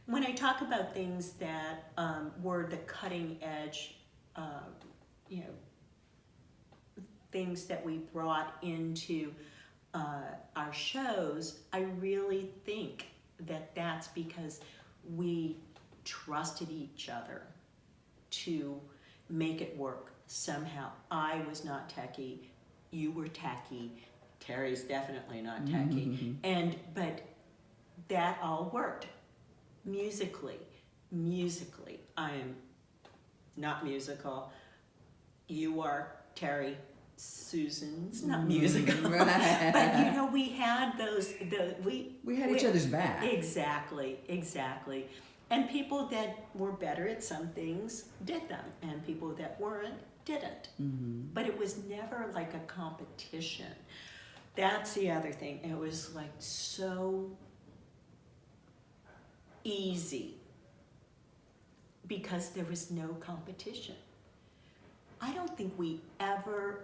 when I talk about things that were the cutting edge, you know, things that we brought into our shows, I really think that that's because we trusted each other to make it work somehow. I was not techie, you were tacky, Terry's definitely not tacky, but that all worked. Musically, I am not musical. You are, Terry. Susan's not musical. Right. But you know, we had we had each other's back. Exactly. And people that were better at some things did them, and people that weren't didn't. But it was never like a competition. That's the other thing. It was like so easy because there was no competition. I don't think we ever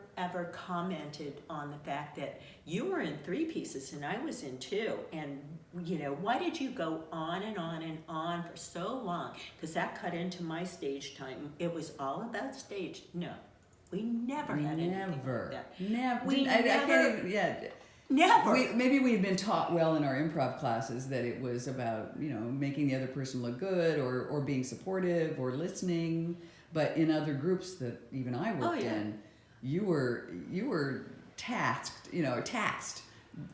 commented on the fact that you were in 3 pieces and I was in 2, and you know, why did you go on and on and on for so long? Because that cut into my stage time. It was all about stage. No, we never had anything like that. Never. We I never. can't even, yeah. Never. Maybe we had been taught well in our improv classes that it was about, you know, making the other person look good or being supportive or listening. But in other groups that even I worked in, you were tasked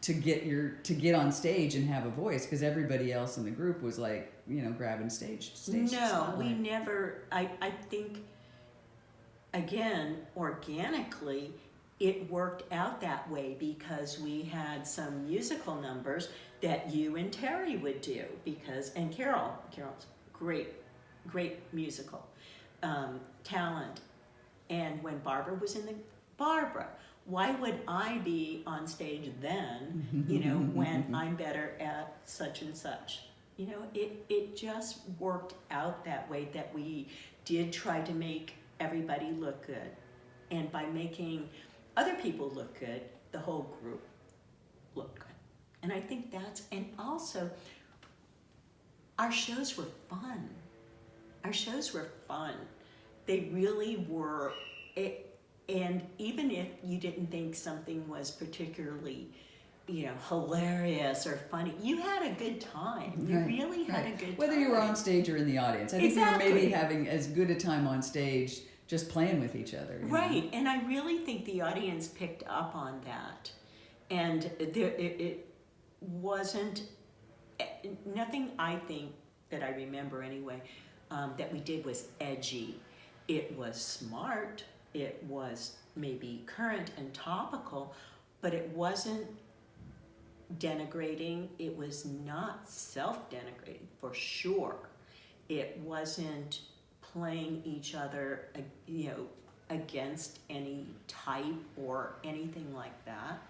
to get on stage and have a voice, because everybody else in the group was like, you know, grabbing stage. No, spotlight. we never. I think, again, organically, it worked out that way because we had some musical numbers that you and Terry would do, and Carol's great musical talent. And when Barbara was in Barbara, why would I be on stage then, you know, when I'm better at such and such? You know, it just worked out that way, that we did try to make everybody look good. And by making other people look good, the whole group looked good. And I think and also, our shows were fun. They really were. And even if you didn't think something was particularly, you know, hilarious or funny, you had a good time. You really had a good time. Whether you were on stage or in the audience. I think we were maybe having as good a time on stage just playing with each other. Right, know? and I really think the audience picked up on that. And it wasn't, nothing I think that I remember anyway, that we did was edgy. It was smart, it was maybe current and topical, but it wasn't denigrating. It was not self-denigrating, for sure. It wasn't playing each other, you know, against any type or anything like that.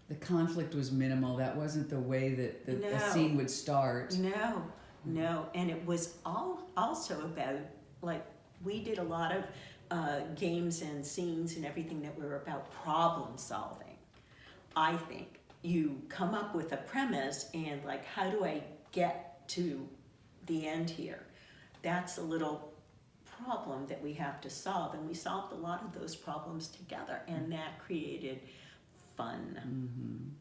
The conflict was minimal. That wasn't the way that the scene would start. No, and it was also about, like, we did a lot of games and scenes and everything that were about problem solving. I think you come up with a premise and, like, how do I get to the end here? That's a little problem that we have to solve, and we solved a lot of those problems together, and that created fun.